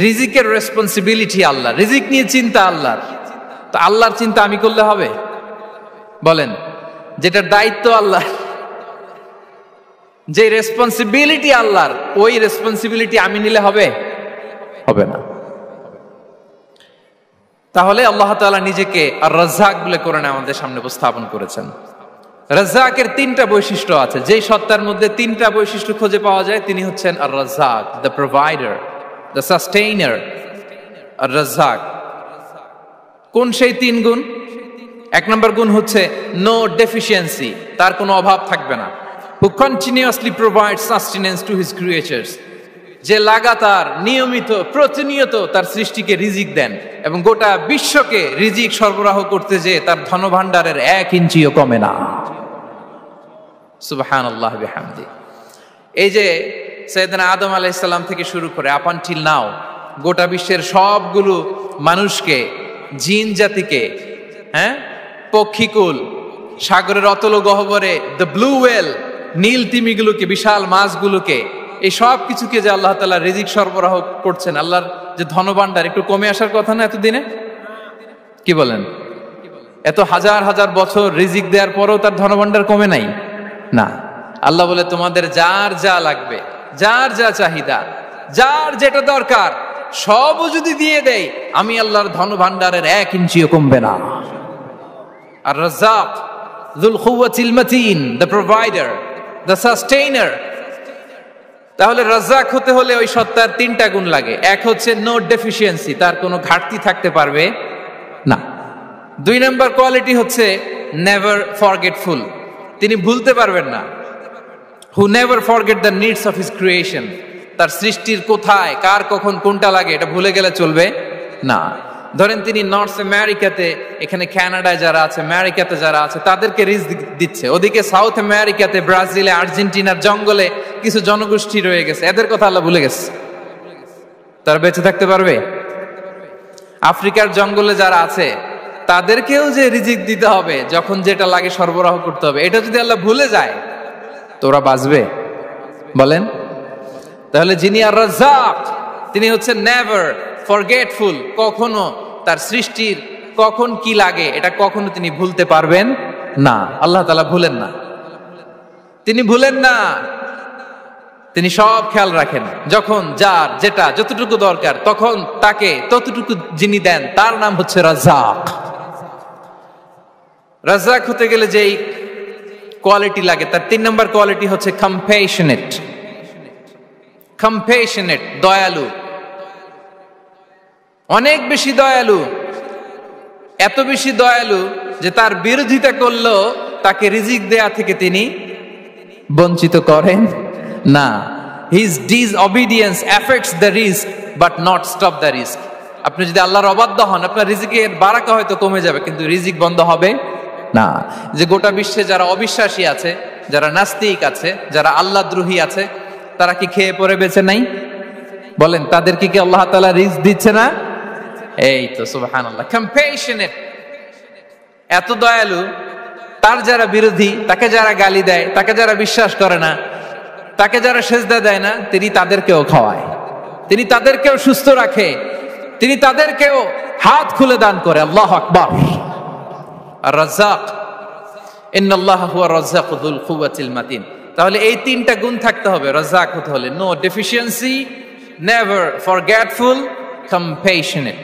রিজিকের রেসপন্সিবিলিটি আল্লাহ, রিজিক নিয়ে চিন্তা আল্লাহর। তো আল্লাহর চিন্তা আমি করলে হবে? বলেন, যেটার দায়িত্ব আল্লাহ, যে রেসপন্সিবিলিটি আল্লাহর, ওই রেসপন্সিবিলিটি আমি নিলে হবে? হবে না। তাহলে আল্লাহ তাআলা নিজেকে আর রাজ্জাক বলে কোরআনে আমাদের সামনে উপস্থাপন করেছেন। রাজ্জাকের তিনটা বৈশিষ্ট্য আছে, যেই সত্তার মধ্যে তিনটা বৈশিষ্ট্য খুঁজে পাওয়া যায় তিনি হচ্ছেন আর রাজ্জাক, দ্য প্রোভাইডার, দ্য সাস্টেইনার। আর রাজ্জাক কোন সেই তিন গুণ? এক নম্বর গুণ হচ্ছে নো ডেফিসিয়েন্সি, তার কোনো অভাব থাকবে না। হু continuously provide sustenance to his creatures, যে লাগাতার নিয়মিত প্রতিনিয়ত তার সৃষ্টিকে রিজিক দেন এবং গোটা বিশ্বকে রিজিক সরবরাহ করতে যে তার ধনভাণ্ডারের 1 ইঞ্চিও কমে না। সুবহানাল্লাহ বিহামদি। এই যে সাইয়েদনা আদম আলাইহিস সালাম থেকে শুরু করে আপ আনটিল নাও গোটা বিশ্বের সবগুলো মানুষকে, জিন জাতিকে, পক্ষীকুল, সাগরের অতল গহ্বরে দ্য ব্লু ওয়েল, নীল তিমিগুলোকে, বিশাল মাছগুলোকে, এই সব কিছুকে যে আল্লাহ তাআলা রিজিক সরবরাহ করছেন, আল্লাহর যে ধনভাণ্ডার একটু কমে আসার কথা না এতদিনে? কি বলেন? এত হাজার হাজার বছর রিজিক দেওয়ার পরেও তার ধনভাণ্ডার কমে নাই? না। আল্লাহ বলে তোমাদের যার যা লাগবে, যার যা চাহিদা, যার যেটা দরকার সবও যদি দিয়ে দেয়, আমি আল্লাহর ধনভাণ্ডারের 1 ইঞ্চিও কমবে না। আর Razzak যুল কুওয়াতিল মাতিন, the provider, the sustainer. তাহলে রাজ্জাক হতে হলে ওই সত্তার তিনটা গুণ লাগে। এক হচ্ছে নো ডেফিসিয়েন্সি, তার কোনো ঘাটতি থাকতে পারবে না। 2 নম্বর কোয়ালিটি হচ্ছে নেভার ফরগেটফুল, তিনি ভুলতে পারবেন না। Who never forget the needs of his creation, তার সৃষ্টির কোথায় কার কখন কোনটা লাগে এটা ভুলে গেলে চলবে না। ধরেন তিনি নর্থ আমেরিকাতে, এখানে কানাডায় যারা আছে, আমেরিকাতে যারা আছে, তাদেরকে রিজিক দিচ্ছে। ওদিকে সাউথ আমেরিকাতে, ব্রাজিলে, আর্জেন্টিনার জঙ্গলে কিছু জনগোষ্ঠী রয়ে গেছে, এদের কথা আল্লাহ ভুলে গেছে। তারা বেঁচে থাকতে পারবে? আফ্রিকার জঙ্গলে যারা আছে তাদেরকেও যে রিজিক দিতে হবে, যখন যেটা লাগে সরবরাহ করতে হবে, এটা যদি আল্লাহ ভুলে যায় তো ওরা বাঁচবে? বলেন। তাহলে যিনি আর রাজ্জাক, তিনি হচ্ছেন নেভার ফরগেটফুল, কখনো তার সৃষ্টির কখন কি লাগে এটা কখনো তিনি ভুলতে পারবেন না। আল্লাহ তাআলা ভুলেন না, তিনি ভুলেন না, তিনি সব খেয়াল রাখেন। যখন যার যেটা যতটুকু দরকার তখন তাকে ততটুকু যিনি দেন তার নাম হচ্ছে রাজ্জাক। রাজ্জাক হতে গেলে যেই কোয়ালিটি লাগে, তার 3 নম্বর কোয়ালিটি হচ্ছে কম্প্যাশনেট। কম্প্যাশনেট, দয়ালু, অনেক বেশি দয়ালু। এত বেশি দয়ালু যে তার বিরোধিতা করলেও তাকে রিজিক দেয়া থেকে তিনি বঞ্চিত করেন না। His disobedience effects the risk but not stop the risk. আপনি যদি আল্লাহর অবাধ্য হন, আপনার রিজিকের বারাকা হয়তো কমে যাবে, কিন্তু রিজিক বন্ধ হবে না। যে গোটা বিশ্বে যারা অবিশ্বাসী আছে, যারা নাস্তিক আছে, যারা আল্লাহ দ্রোহী আছে, তারা কি খেয়ে পরে বেঁচে নাই? বলেন, তাদেরকে কি আল্লাহ তাআলা রিজিক দিচ্ছে না? এই তো সুবহানাল্লাহ। কম্প্যাশনেট, এত দয়ালু, তার যারা বিরোধী, তাকে যারা গালি দেয়, তাকে যারা বিশ্বাস করে না, তাকে যারা সেজদা দেয় না, তিনি তাদেরকেও খাওয়ায়, তিনি তাদেরকেও সুস্থ রাখে, তিনি তাদেরকেও হাত খুলে দান করে। আল্লাহু আকবার। আর রাজ্জাক, ইন্নাল্লাহা হুয়া রাজ্জাকু যুল কুওয়াতিল মাতিন। তাহলে এই 3টা গুণ থাকতে হবে রাজ্জাক হতে হলে: no deficiency, never forgetful, compassionate.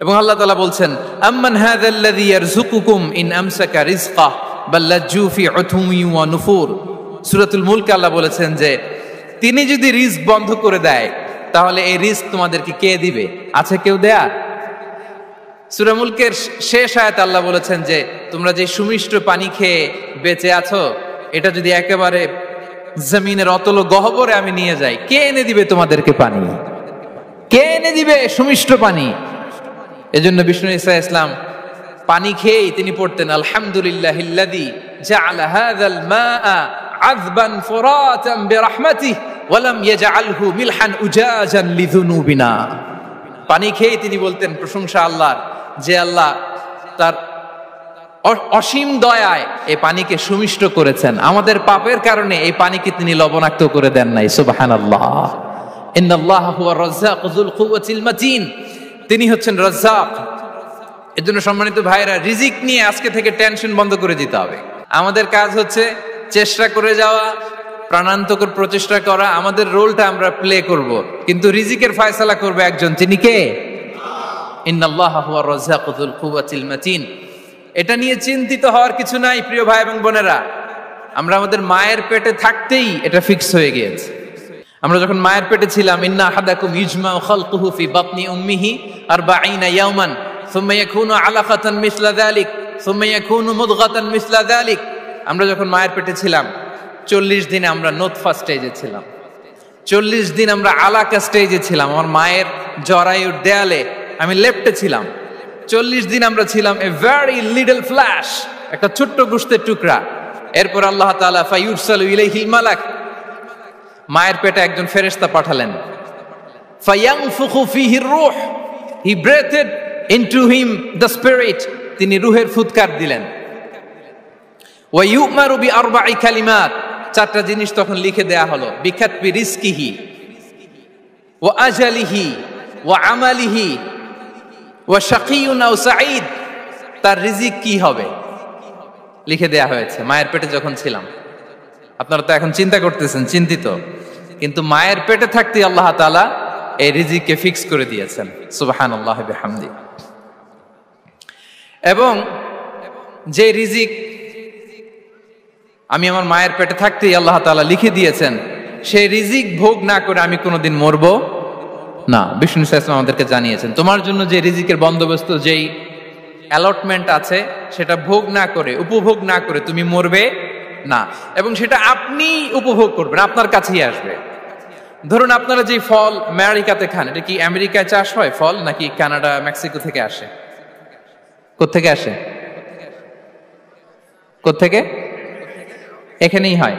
এবং আল্লাহ তাআলা বলছেন, আম্মান হাযাল্লাযী ইয়ারযুকুকুম ইন আমসাকা রিজকাহ বাল লাজ্জু ফি উতুমি ওয়া নুফুর। সূরাতুল মুলকে আল্লাহ বলেছেন যে তিনি যদি রিজক বন্ধ করে দেয় তাহলে এই রিজক তোমাদেরকে কে দিবে? আছে কেউ দেয়া? সূরা মুলকের শেষ আয়াতে আল্লাহ বলেছেন যে তোমরা যে সুমিষ্ট পানি খেয়ে বেঁচে আছো, এটা যদি একেবারে জমিনের অতল গহ্বরে আমি নিয়ে যাই, কে এনে দিবে তোমাদেরকে পানি? কে এনে দিবে সুমিষ্ট পানি? এজন্য বিষ্ণু ঈসা ইসলাম পানি খেয়েই তিনি পড়তেন, আলহামদুলিল্লাহিল্লাযী জাআলা হাযাল মাআ আযবান ফুরাতান বিরাহমাতিহি ওয়া লাম ইয়াজআলহু মিলহান উজাজান লিযুনুবিনা। পানি খেয়েই তিনি বলতেন প্রশংসা আল্লাহর, যে আল্লাহ তার অসীম দয়ায় এই পানিকে সুমিষ্ট করেছেন, আমাদের পাপের কারণে এই পানিকে তিনি লবণাক্ত করে দেন নাই। সুবহানাল্লাহ। ইন্নাল্লাহা হুয়ার রাজ্জাক যুল কুওয়াতিল মাতিন, তিনি হচ্ছেন রাজ্জাক। এজন্য সম্মানিত ভাইরা, রিজিক নিয়ে আজকে থেকে টেনশন বন্ধ করে দিতে হবে। আমাদের কাজ হচ্ছে চেষ্টা করে যাওয়া, প্রাণান্তকর প্রচেষ্টা করা, আমাদের রোলটা আমরা প্লে করব, কিন্তু রিজিকের ফয়সালা করবে একজন, তিনি কে? ইন্নাল্লাহা হুয়ার রাজ্জাক যুল কুওয়াতিল মাতিন। এটা নিয়ে চিন্তিত হওয়ার কিছু নাই প্রিয় ভাই এবং বোনেরা। আমরা আমাদের মায়ের পেটে থাকতেই এটা ফিক্স হয়ে গিয়েছে। আমরা যখন মায়ের পেটে ছিলাম, ইন্না আহাদাকুম ইজমাউ খালকুহু ফি বাতনি উম্মিহি 40 ইয়াওমান সুম্মা ইয়াকুনু আলাকাতান মিসলা যালিক সুম্মা ইয়াকুনু মুদগাতান মিসলা যালিক। আমরা যখন মায়ের পেটে ছিলাম 40 দিনে আমরা নোতফা স্টেজে ছিলাম, 40 দিন আমরা আলাকা স্টেজে ছিলাম। আমার মায়ের জরায়ুর দেয়ালে আমি লেপ্টে ছিলাম। 40 দিন আমরা ছিলাম এ ভেরি লিটল ফ্ল্যাশ, একটা ছোট্ট গোশতের টুকরা। এরপর আল্লাহ তাআলা ফায়ুরসালু ইলাইহিল মালাক, মায়ের পেটে একজন ফেরেশতা পাঠালেন। ফায়ানফুখু ফিহি রূহ, he breathed into him the spirit, তিনি রূহের ফুৎকার দিলেন। ওয়া ইউমারু বিআরবা'i কালিমাত, 4টা জিনিস তখন লিখে দেয়া হলো। বিকাতবি রিজকিহি ওয়া আজালিহি ওয়া আমালিহি ওয়া শাকিয়ুন আও সাঈদ, তার রিজিক কি হবে লিখে দেয়া হয়েছে মায়ের পেটে যখন ছিলাম। আপনারা তো এখন চিন্তা করতেছেন, চিন্তিত, কিন্তু মায়ের পেটে থাকতে আল্লাহ তাআলা এই রিজিককে ফিক্স করে দিয়েছেন। সুবহানাল্লাহি ওয়া বিহামদি। এবং যে রিজিক আমি আমার মায়ের পেটে থাকতেই আল্লাহ তাআলা লিখে দিয়েছেন, সেই রিজিক ভোগ না করে আমি কোনোদিন মরবো না। বিষ্ণু ইসলাম আমাদেরকে জানিয়েছেন, তোমার জন্য যে রিজিকের বন্দোবস্ত, যেই অ্যালটমেন্ট আছে, সেটা ভোগ না করে, উপভোগ না করে তুমি মরবে না। এবং সেটা আপনি উপভোগ করবেন, আপনার কাছেই আসবে। ধরুন আপনারা যে ফল আমেরিকাতে খান, এটা কি আমেরিকায় চাষ হয় ফল, নাকি কানাডা মেক্সিকো থেকে আসে? কোত্থেকে আসে? কোত্থেকে? এখানেই হয়,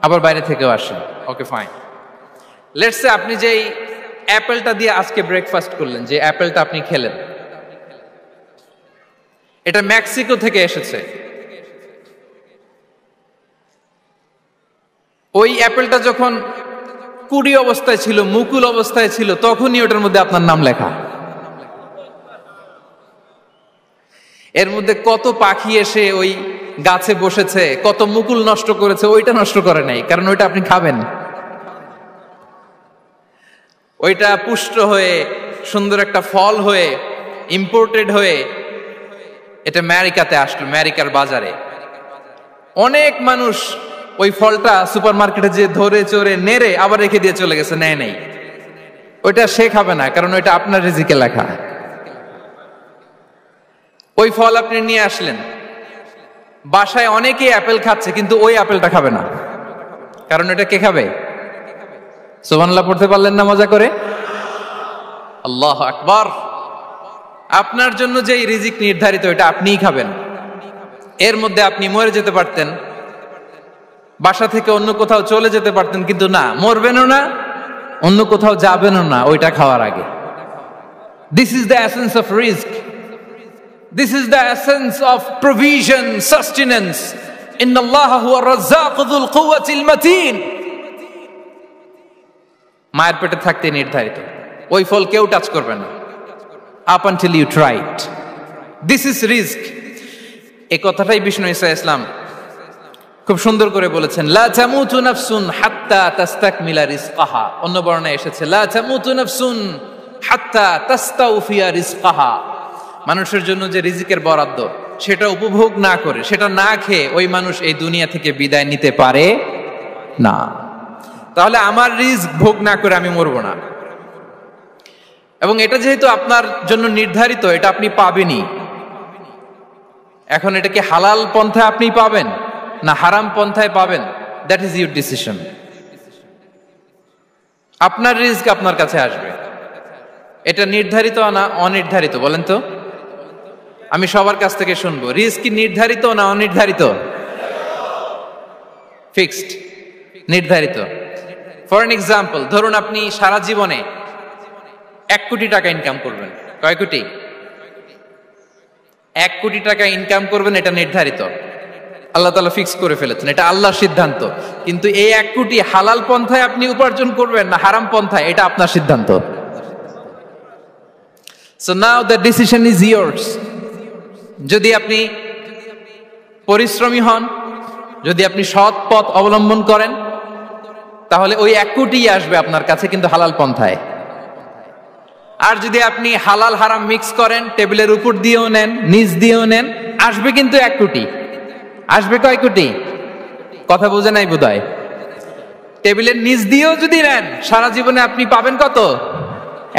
আবার বাইরে থেকেও আসে। Okay fine. লেটস সে আপনি যেই অ্যাপেলটা দিয়ে আজকে ব্রেকফাস্ট করলেন, যে অ্যাপেলটা আপনি খেলেন, এটা মেক্সিকো থেকে এসেছে। ওই অ্যাপেলটা যখন কুড়ি অবস্থায় ছিল, মুকুল অবস্থায় ছিল, তখনই ওটার মধ্যে আপনার নাম লেখা। এর মধ্যে কত পাখি এসে ওই গাছে বসেছে, কত মুকুল নষ্ট করেছে, ওইটা নষ্ট করে নাই, কারণ ওইটা আপনি খাবেন। ওইটা পুষ্ট হয়ে সুন্দর একটা ফল হয়ে ইম্পোর্টেড হয়ে এটা আমেরিকাতে আসলো, আমেরিকার বাজারে। অনেক মানুষ ওই ফলটা সুপার মার্কেটে যে ধরে চড়ে নেড়ে আবার রেখে দিয়ে চলে গেছে, নেয় নাই। ওইটা সে খাবে না, কারণ ওইটা আপনার রিজিকে লেখা। ওই ফল আপনি নিয়ে আসলেন, বাসায় অনেকেই অ্যাপেল খাচ্ছে, কিন্তু ওই অ্যাপেলটা খাবে না, কারণ এটা কে খাবে? সুবহানাল্লাহ পড়তে পারলেন না মজা করে? আল্লাহু আকবার। আপনার জন্য যে রিজিক নির্ধারিত, এটা আপনিই খাবেন। এর মধ্যে আপনি মরে যেতে পারতেন, বাসা থেকে অন্য কোথাও চলে যেতে পারতেন, কিন্তু না, মরবেনও না, অন্য কোথাও যাবেনও না ওইটা খাওয়ার আগে। This is the essence of risk, this is the essence of provision, sustenance. ইন্নাল্লাহা হুয়ার রাজ্জাক যুল কুওয়াতিল মাতিন। মায়ের পেটে থাকতে নির্ধারিত, ওই ফল কেউ টাচ করবে না up until you try it. This is risk. এই কথাটাই বিষ্ণু ঈসা ইসলাম খুব সুন্দর করে বলেছেন, লা তামুতু নাফসুন হাত্তা তাস্তাকমিলা রিজকাহা। অন্য বর্ণনায় এসেছে লা তামুতু নাফসুন হাত্তা তাস্তাউফিয়া রিজকাহা। মানুষের জন্য যে রিজিকের বরাদ্দ, সেটা উপভোগ না করে, সেটা না খেয়ে ওই মানুষ এই দুনিয়া থেকে বিদায় নিতে পারে না। তাহলে আমার রিস্ক ভোগ না করে আমি মরবো না। এবং এটা যেহেতু আপনার জন্য নির্ধারিত, এটা আপনি পাবেনই। এখন এটা কি হালাল পন্থায় আপনি পাবেন না হারাম পন্থায় পাবেন, দ্যাট ইজ ইউর ডিসিশন। আপনার রিস্ক আপনার কাছে আসবে। এটা নির্ধারিত না অনির্ধারিত? বলেন তো, আমি সবার কাছ থেকে শুনবো, রিস্ক কি নির্ধারিত না অনির্ধারিত? ফিক্সড, নির্ধারিত। ফর এন এক্সাম্পল, ধরুন আপনি সারা জীবনে 1 কোটি টাকা ইনকাম করবেন। কয় কোটি? 1 কোটি টাকা ইনকাম করবেন, এটা নির্ধারিত। আল্লাহ তাআলা ফিক্স করে ফেলেছেন, এটা আল্লাহর সিদ্ধান্ত। কিন্তু এই 1 কোটি হালাল পন্থায় আপনি উপার্জন করবেন না হারাম পন্থায়, এটা আপনার সিদ্ধান্ত। So now the decision is yours. যদি আপনি পরিশ্রমী হন, যদি আপনি সৎ পথ অবলম্বন করেন, তাহলে ওই 1 কোটি আসবে আপনার কাছে, কিন্তু হালাল পন্থায়। আর যদি আপনি হালাল হারাম মিক্স করেন, টেবিলের উপর দিয়েও নেন, নিচ দিয়েও নেন, আসবে কিন্তু 1 কোটি। আসবে কয় কোটি? কথা বোঝে নাই বোধহয়। টেবিলের নিচ দিয়েও যদি নেন, সারা জীবনে আপনি পাবেন কত?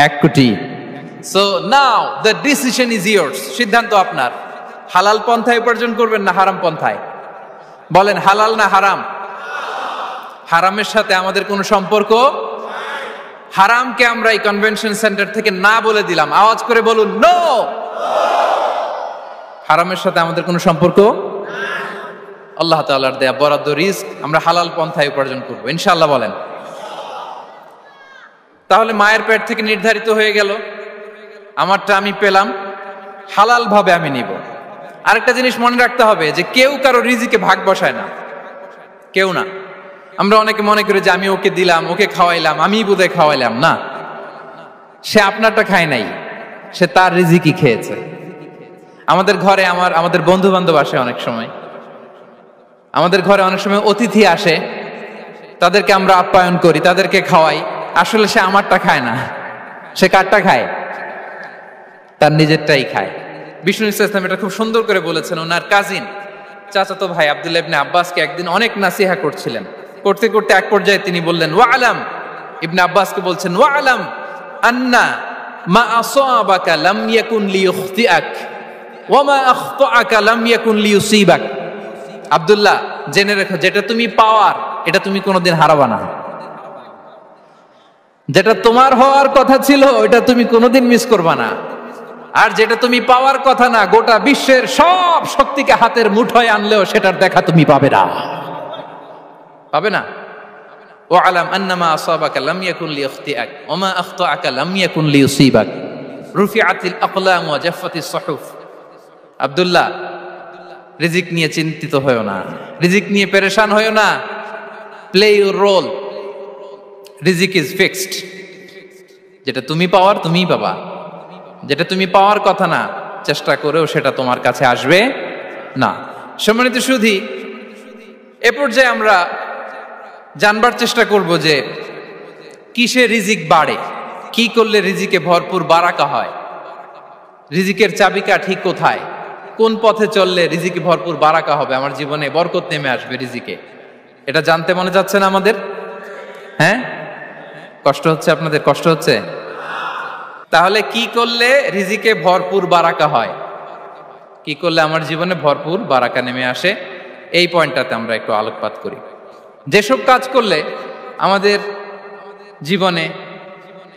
1 কোটি। So now the decision is years. সিদ্ধান্ত আপনার। হালাল পন্থায় উপার্জন করবেন না হারাম পন্থায়? বলেন, হালাল না হারাম? হারামের সাথে আমাদের কোনো সম্পর্ক? হারামকে আমরা এই কনভেনশন সেন্টার থেকে না বলে দিলাম, আওয়াজ করে বলুন নো। হারামের সাথে আমাদের কোনো সম্পর্ক? আল্লাহ তাআলার দেয়া বরাদ্দ রিস্ক আমরা হালাল পন্থায় উপার্জন করব ইনশাআল্লাহ। বলেন। তাহলে মায়ের পেট থেকে নির্ধারিত হয়ে গেল, আমারটা আমি পেলাম, হালাল ভাবে আমি নিব। আরেকটা জিনিস মনে রাখতে হবে যে কেউ কারো রিজিকে ভাগ বসায় না, কেউ না। আমরা অনেকে মনে করি যে আমি ওকে দিলাম, ওকে খাওয়াইলাম, আমি বোধহয় খাওয়াইলাম। না, সে আপনারটা খায় নাই, সে তার রিজিকই খেয়েছে। আমাদের ঘরে আমাদের বন্ধু বান্ধব আসে, অনেক সময় আমাদের ঘরে অনেক সময় অতিথি আসে, তাদেরকে আমরা আপ্যায়ন করি, তাদেরকে খাওয়াই। আসলে সে আমারটা খায় না, সে কারটা খায়? তার নিজেরটাই খায়। বিষ্ণু ইসলাম এটা খুব সুন্দর করে বলেছেন। ওনার কাজিন চাচাতো ভাই আব্দুল্লাহ ইবনে আব্বাসকে একদিন অনেক নাসিহা করছিলেন। করতে করতে এক পর্যায়ে তিনি বললেন, ওয়া আলাম, ইবনে আব্বাসকে বলছেন, ওয়া আলাম আন্না মা আসাবাকা লাম ইয়াকুন লিইখতিআক ওয়া মা আখতাআকা লাম ইয়াকুন লিইউসিবাক। আব্দুল্লাহ, জেনে রেখো, যেটা তুমি পাওয়ার এটা তুমি কোনোদিন হারাবা না। যেটা তোমার হওয়ার কথা ছিল ওটা তুমি কোনোদিন মিস করবা না। আর যেটা তুমি পাওয়ার কথা না, গোটা বিশ্বের সব শক্তিকে হাতের মুঠোয় আনলেও সেটার দেখা তুমি পাবে না, পাবে না। ওয়া আলাম আন্নামা আসাবাকা লাম ইয়াকুন লিইখতিআক ওয়া মা আখতাআকা লাম ইয়াকুন লিইউসিবাক রুফিআতিল আকলাম ওয়া জাফফাতিস সুহুফ। আব্দুল্লাহ, রিজিক নিয়ে চিন্তিত হয়ো না, রিজিক নিয়ে পেরেশান হয়ো না। প্লে ইউর রোল, রিজিক ইজ ফিক্সড। যেটা তুমি পাওয়ার তুমিই পাবা, যেটা তুমি পাওয়ার কথা না, চেষ্টা করেও সেটা তোমার কাছে আসবে না। সম্মানিত সুধী, এ পর্যায়ে আমরা জানবার চেষ্টা করব যে কিসে রিজিক বাড়ে, কি করলে রিজিকে ভরপুর বারাকা হয়, রিজিকের চাবিকাঠি কোথায়, কোন পথে চললে রিজিকে ভরপুর বারাকা হবে, আমার জীবনে বরকত নেমে আসবে রিজিকে। এটা জানতে মনে যাচ্ছে না আমাদের? হ্যাঁ, কষ্ট হচ্ছে আপনাদের? কষ্ট হচ্ছে? তাহলে কি করলে রিজিকে ভরপুর বারাকা হয়, কি করলে আমার জীবনে ভরপুর বারাকা নেমে আসে, এই পয়েন্টটাতে আমরা একটু আলোকপাত করি। যেসব কাজ করলে আমাদের জীবনে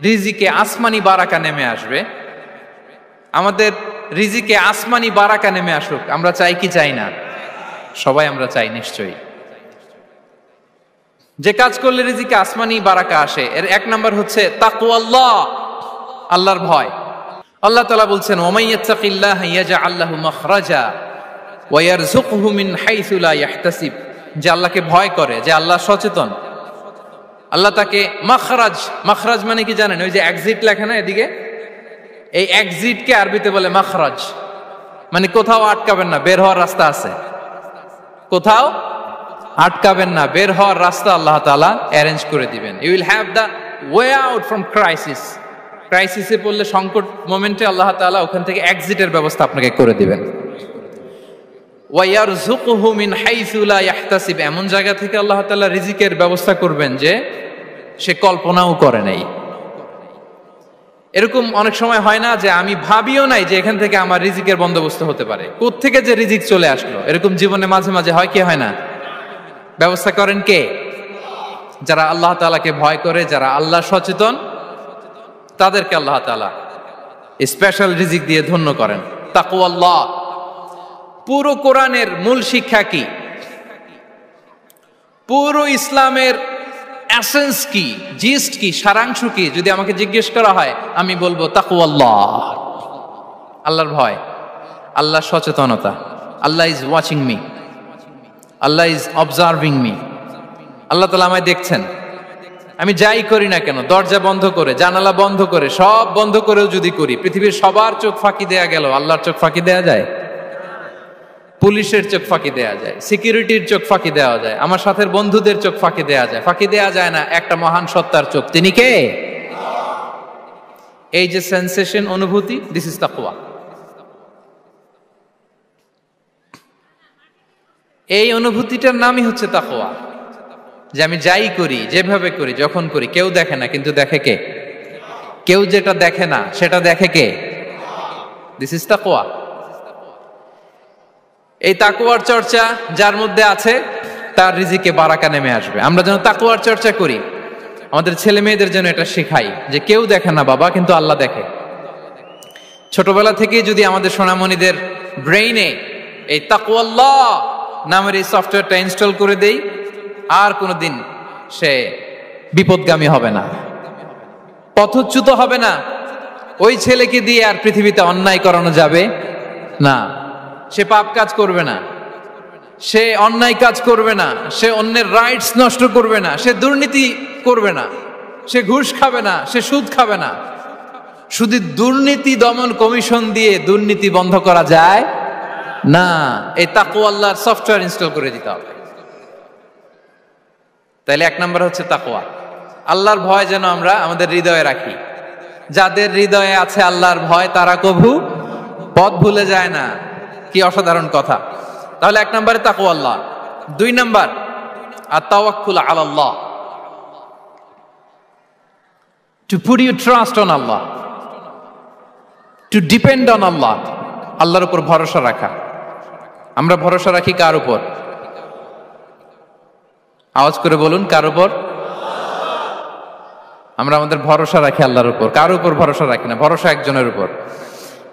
রিজিকে আসমানি বারাকা নেমে আসবে, আমাদের রিজিকে আসমানি বারাকা নেমে আসুক, আমরা চাই কি চাই না? সবাই আমরা চাই নিশ্চয়ই। যে কাজ করলে রিজিকে আসমানি বারাকা আসে, এর 1 নাম্বার হচ্ছে তাকওয়াল্লাহ, আল্লাহর ভয়। আল্লাহ তাআলা বলছেন, ওয়া ইয়াত্তাকিল্লাহা ইয়াজআল লাহু মাখরাজা ওয়া ইয়ারযুকহু মিন হাইসু লা ইয়াহতাসিব। যে আল্লাহকে ভয় করে, যে আল্লাহ সচেতন, আল্লাহ তাকে মাখরাজ, মাখরাজ মানে কি জানেন? ওই যে এক্সিট লেখা না এদিকে, এই এক্সিটকে আরবিতে বলে মাখরাজ, মানে কোথাও আটকাবেন না, বের হওয়ার রাস্তা আছে, কোথাও আটকাবেন না, বের হওয়ার রাস্তা আল্লাহ তাআলা অ্যারেঞ্জ করে দিবেন। You will have the way out from crisis. ক্রাইসিসে পড়লে, সংকট মোমেন্টে আল্লাহ তাআলা ওখান থেকে এক্সিটের ব্যবস্থা আপনাকে করে দিবেন। ওয়া ইয়ারযুকহু মিন হাইসু লা ইয়াহতাসিব, এমন জায়গা থেকে আল্লাহ তাআলা রিজিকের ব্যবস্থা করবেন যে সে কল্পনাও করে নাই। এরকম অনেক সময় হয় না যে আমি ভাবিও নাই যে এখান থেকে আমার রিজিকের বন্দোবস্ত হতে পারে, কোত্থেকে যে রিজিক চলে আসলো। এরকম জীবনে মাঝে মাঝে হয় কি হয় না? ব্যবস্থা করেন কে? যারা আল্লাহ তাআলাকে ভয় করে, যারা আল্লাহ সচেতন, তাদেরকে আল্লাহ তাআলা স্পেশাল রিজিক দিয়ে ধন্য করেন। তাকওয়াল্লাহ। পুরো কোরআনের মূল শিক্ষা কি? পুরো ইসলামের এসেন্স কি, জিস্ট কি, সারাংশ কি? যদি আমাকে জিজ্ঞেস করা হয়, আমি বলবো তাকওয়াল্লাহ, আল্লাহর ভয়, আল্লাহর সচেতনতা। আল্লাহ ইজ ওয়াচিং মি, আল্লাহ ইজ অবজার্ভিং মি, আল্লাহ তাআলা আমায় দেখছেন। আমি যাই করি না কেন, দরজা বন্ধ করে, জানালা বন্ধ করে, সব বন্ধ করেও যদি করি, পৃথিবীর সবার চোখ ফাঁকি দেয়া গেল, আল্লাহর চোখ ফাঁকি দেয়া যায়? পুলিশের চোখ ফাঁকি দেয়া যায়, সিকিউরিটির চোখ ফাঁকি দেওয়া যায়, আমার সাথের বন্ধুদের চোখ ফাঁকি দেয়া যায়, ফাঁকি দেয়া যায় না একটা মহান সত্তার চোখ। তিনি কে? এই যে সেন্সেশন, অনুভূতি, দিস ইজ তাকওয়া। এই অনুভূতিটার নামই হচ্ছে তাকওয়া, যে আমি যাই করি, যেভাবে করি, যখন করি, কেউ দেখে না, কিন্তু দেখে কে? কেউ যেটা দেখে না সেটা দেখে কে? দিস ইজ তাকওয়া। এই তাকওয়ার চর্চা যার মধ্যে আছে তার রিজিকে বারাকা নেমে আসবে। আমরা যেন তাকওয়ার চর্চা করি, আমাদের ছেলে মেয়েদের জন্য এটা শেখাই যে কেউ দেখে না বাবা, কিন্তু আল্লাহ দেখে। ছোটবেলা থেকে যদি আমাদের সোনামণিদের ব্রেইনে এই তাকওয়াল্লাহ নামের এই সফটওয়্যারটা ইনস্টল করে দেই, আর কোনোদিন সে বিপদগামী হবে না, পথচ্যুত হবে না। ওই ছেলেকে দিয়ে আর পৃথিবীতে অন্যায় করানো যাবে না। সে পাপ কাজ করবে না, সে অন্যায় কাজ করবে না, সে অন্যের রাইটস নষ্ট করবে না, সে দুর্নীতি করবে না, সে ঘুষ খাবে না, সে সুদ খাবে না। শুধু দুর্নীতি দমন কমিশন দিয়ে দুর্নীতি বন্ধ করা যায় না, এই তাকওয়া আল্লাহর সফটওয়্যার ইনস্টল করে দিতে হবে। তাইলে এক নাম্বার হচ্ছে তাকওয়া। আল্লাহর ভয় যেন আমরা আমাদের হৃদয়ে রাখি। যাদের হৃদয়ে আছে আল্লাহর ভয়, তারা কভু পথ ভুলে যায় না। কি অসাধারণ কথা! তাহলে এক নম্বরে তাকওয়া আল্লাহ। দুই নাম্বার আত-তাওয়াক্কুল আলাল্লাহ, to put your trust on আল্লাহ, টু ডিপেন্ড অন আল্লাহ। আল্লাহর উপর ভরসা রাখা। আমরা ভরসা রাখি কার উপর? আওয়াজ করে বলুন, কার উপর? আমরা আমাদের ভরসা রাখি আল্লাহর উপর, কার উপর ভরসা রাখি না। ভরসা একজনের উপর।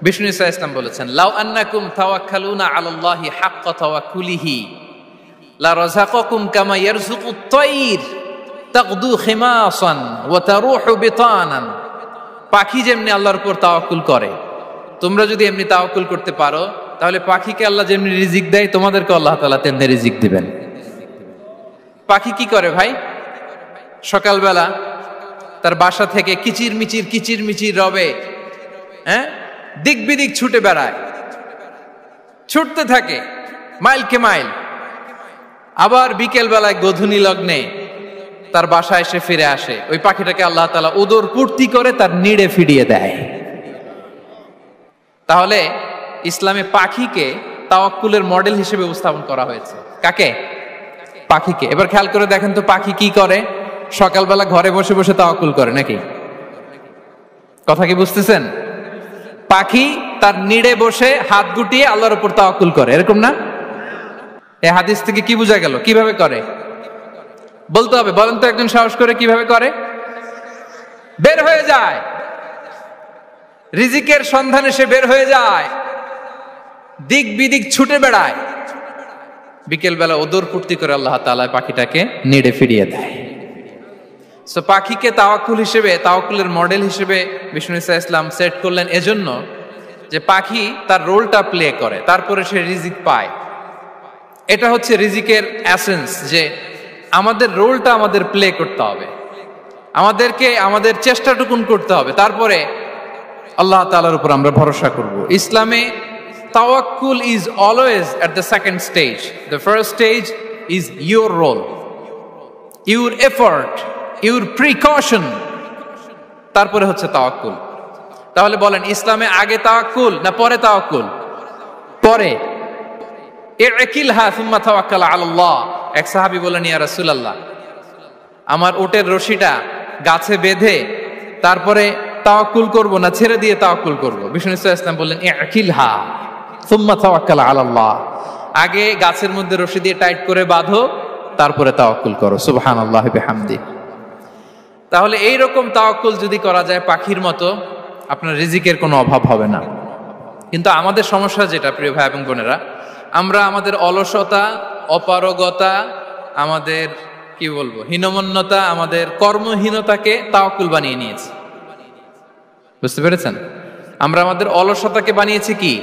বিষ্ণু ইসা ইসলাম বলেছেন, লাউ আন্নাকুম তাওয়াক্কালুনা আলাল্লাহি হাক্কা তাওয়াক্কুলিহি লা রাযাকাকুম কামা ইয়ারযুকুত তায়র তাগদু খিমাসান ওয়া তারুহু বিতানান। পাখি যেমনি আল্লাহর উপর তাওয়াক্কুল করে, তোমরা যদি এমনি তাওয়াক্কুল করতে পারো, তাহলে পাখিকে আল্লাহ যেমনি রিজিক দেয়, তোমাদেরকে আল্লাহ তাআলা তেমনি রিজিক দিবেন। পাখি কি করে ভাই? সকালবেলা তার বাসা থেকে কিচির মিচির রবে, দিক বিদিক ছুটে বেড়ায়, ছুটতে থাকে মাইলকে মাইল। আবার বিকেল বেলায় গোধূলি লগ্নে তার বাসায় এসে ফিরে আসে। ওই পাখিটাকে আল্লাহ তাআলা উদর পূর্তি করে তার নিড়ে ফিরিয়ে দেয়। তাহলে ইসলামে পাখিকে তাওয়াক্কুলের মডেল হিসেবে উপস্থাপন করা হয়েছে। কাকে? পাখিকে। এবার খেয়াল করে দেখেন তো, পাখি কি করে? সকালবেলা ঘরে বসে বসে তাওয়াক্কুল করে নাকি? কথা কি বুঝতেছেন? পাখি তার নিড়ে বসে হাত গুটিয়ে আল্লাহর উপর তাওয়াক্কুল করে, এরকম না? এই হাদিস থেকে কি বোঝা গেল? কিভাবে করে বলতে হবে, বলেন তো একজন সাহস করে কিভাবে করে? বের হয়ে যায়, রিজিকের সন্ধানে সে বের হয়ে যায়, দিক বিদিক ছুটে বেড়ায়, বিকেল বেলা ওদর পূর্তি করে আল্লাহ তাআলা পাখিটাকে নিড়ে ফিরিয়ে দেয়। সো পাখিকে তাওয়াক্কুল হিসেবে, তাওয়াক্কুলের মডেল হিসেবে বিষ্ণু ইসা ইসলাম সেট করলেন এজন্য যে পাখি তার রোলটা প্লে করে, তারপরে সে রিজিক পায়। এটা হচ্ছে রিজিকের এসেন্স, যে আমাদের রোলটা আমাদের প্লে করতে হবে, আমাদেরকে আমাদের চেষ্টাটুকুন করতে হবে, তারপরে আল্লাহ তাআলার উপর আমরা ভরসা করব। ইসলামে তাওয়াক্কুল is always at the second stage. The first stage is your role, your effort, your precaution, তারপরে হচ্ছে তাওয়াক্কুল। তাহলে বলেন, ইসলামে আগে তাওয়াক্কুল না পরে তাওয়াক্কুল? পরে। ইকিলহা সুম্মা তাওয়াক্কাল আলাল্লাহ। এক সাহাবী বলেন, ইয়া রাসূলুল্লাহ, আমার উটের রশিটা গাছে বেঁধে তারপরে তাওয়াক্কুল করব না ছেড়ে দিয়ে তাওয়াক্কুল করব? বিষ্ণু ইসলাম বললেন, ইকিলহা সুম্মা তাওয়াক্কাল আলাল্লাহ। আগে গাছের মধ্যে রশি দিয়ে টাইট করে বাঁধো, তারপরে তাওয়াক্কুল করো। সুবহানাল্লাহি বিহামদি। তাহলে এইরকম তাওয়াক্কুল যদি করা যায় পাখির মতো, আপনার রিজিকের কোনো অভাব হবে না। কিন্তু আমাদের সমস্যা যেটা, প্রিয় ভাই এবং বোনেরা, আমরা আমাদের অলসতা, অপারগতা, আমাদের কি বলবো হীনমন্যতা, আমাদের কর্মহীনতাকে তাওয়াক্কুল বানিয়ে নিয়েছি। বুঝতে পেরেছেন? আমরা আমাদের অলসতাকে বানিয়েছি কি?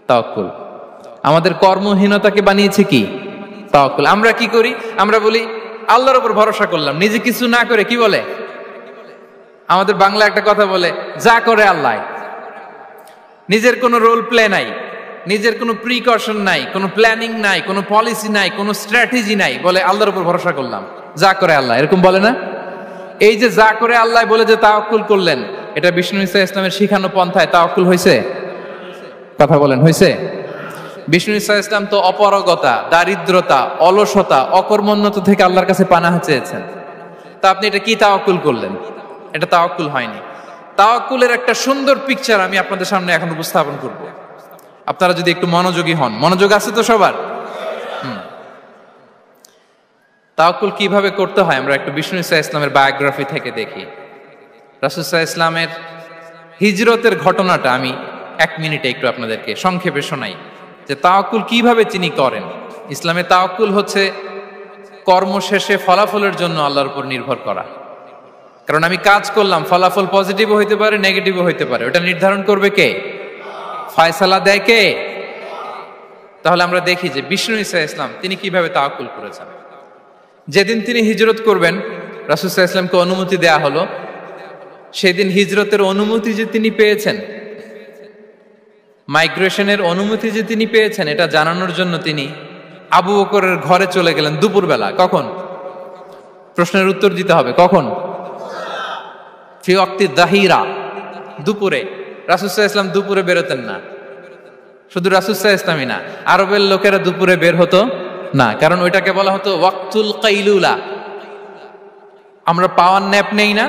তাওয়াক্কুল। আমাদের কর্মহীনতাকে বানিয়েছি কি? তাওয়াক্কুল। আমরা কি করি? আমরা বলি আল্লাহর উপর ভরসা করলাম, নিজে কিছু না করে কি বলে, আমাদের বাংলা একটা কথা বলে, যা করে আল্লাহ। নিজের কোনো রোল প্লে নাই, নিজের কোনো প্রিকশন নাই, কোনো প্ল্যানিং নাই, কোনো পলিসি নাই, কোনো স্ট্র্যাটেজি নাই, বলে আল্লাহর উপর ভরসা করলাম, যা করে আল্লাহ, এরকম বলে না? এই যে যা করে আল্লাহ বলে যে তাওয়াক্কুল করলেন, এটা বিষ্ণু ঈসা ইসলামের শিখানো পন্থায় তাওয়াক্কুল হয়েছে? কথা বলেন, হয়েছে? বিষ্ণু ঈসা ইসলাম তো অপারগতা, দারিদ্রতা, অলসতা, অকর্মণ্যতা থেকে আল্লাহর কাছে পানাহ চেয়েছেন। তা আপনি এটা কি তাওয়াক্কুল করলেন? এটা তাওয়াক্কুল হয়নি। তাওয়াক্কুলের একটা সুন্দর পিকচার আমি আপনাদের সামনে এখন উপস্থাপন করব, আপনারা যদি একটু মনোযোগী হন। মনোযোগ আছে তো সবার? তাওয়াক্কুল কিভাবে করতে হয় আমরা একটু বিষ্ণু ঈসা ইসলামের বায়োগ্রাফি থেকে দেখি। রাসূল সাল্লাল্লাহু আলাইহি ইসলামের হিজরতের ঘটনাটা আমি 1 মিনিটে একটু আপনাদেরকে সংক্ষেপে শোনাই, যে তাওয়াক্কুল কিভাবে তিনি করেন। ইসলামে তাওয়াক্কুল হচ্ছে কর্ম শেষে ফলাফলের জন্য আল্লাহর উপর নির্ভর করা। কারণ আমি কাজ করলাম, ফলাফল পজিটিভও হইতে পারে, নেগেটিভও হইতে পারে, ওটা নির্ধারণ করবে কে? ফয়সালা দেয় কে? তাহলে আমরা দেখি যে বিষ্ণু ঈসা ইসলাম তিনি কিভাবে তাওয়াক্কুল করেছেন। যেদিন তিনি হিজরত করবেন, রাসূল সাল্লাল্লাহু আলাইহি ওয়াসাল্লামকে অনুমতি দেয়া হলো, সেদিন হিজরতের অনুমতি যে তিনি পেয়েছেন, মাইগ্রেশনের অনুমতি যে তিনি পেয়েছেন, এটা জানানোর জন্য তিনি আবু বকরের ঘরে চলে গেলেন দুপুরবেলা। কখন? প্রশ্নের উত্তর দিতে হবে, কখন? ফি ওয়াক্তি যাহিরা, দুপুরে। রাসূল সাল্লাল্লাহু আলাইহি ওয়াসাল্লাম দুপুরে বেরোতেন না। শুধু রাসূল সাল্লাল্লাহু আলাইহি ওয়াসাল্লামই না, আরবের লোকেরা দুপুরে বের হতো না, কারণ ওইটাকে বলা হতো ওয়াক্তুল কাইলুলা। আমরা পাওয়ার ন্যাপ নেই না,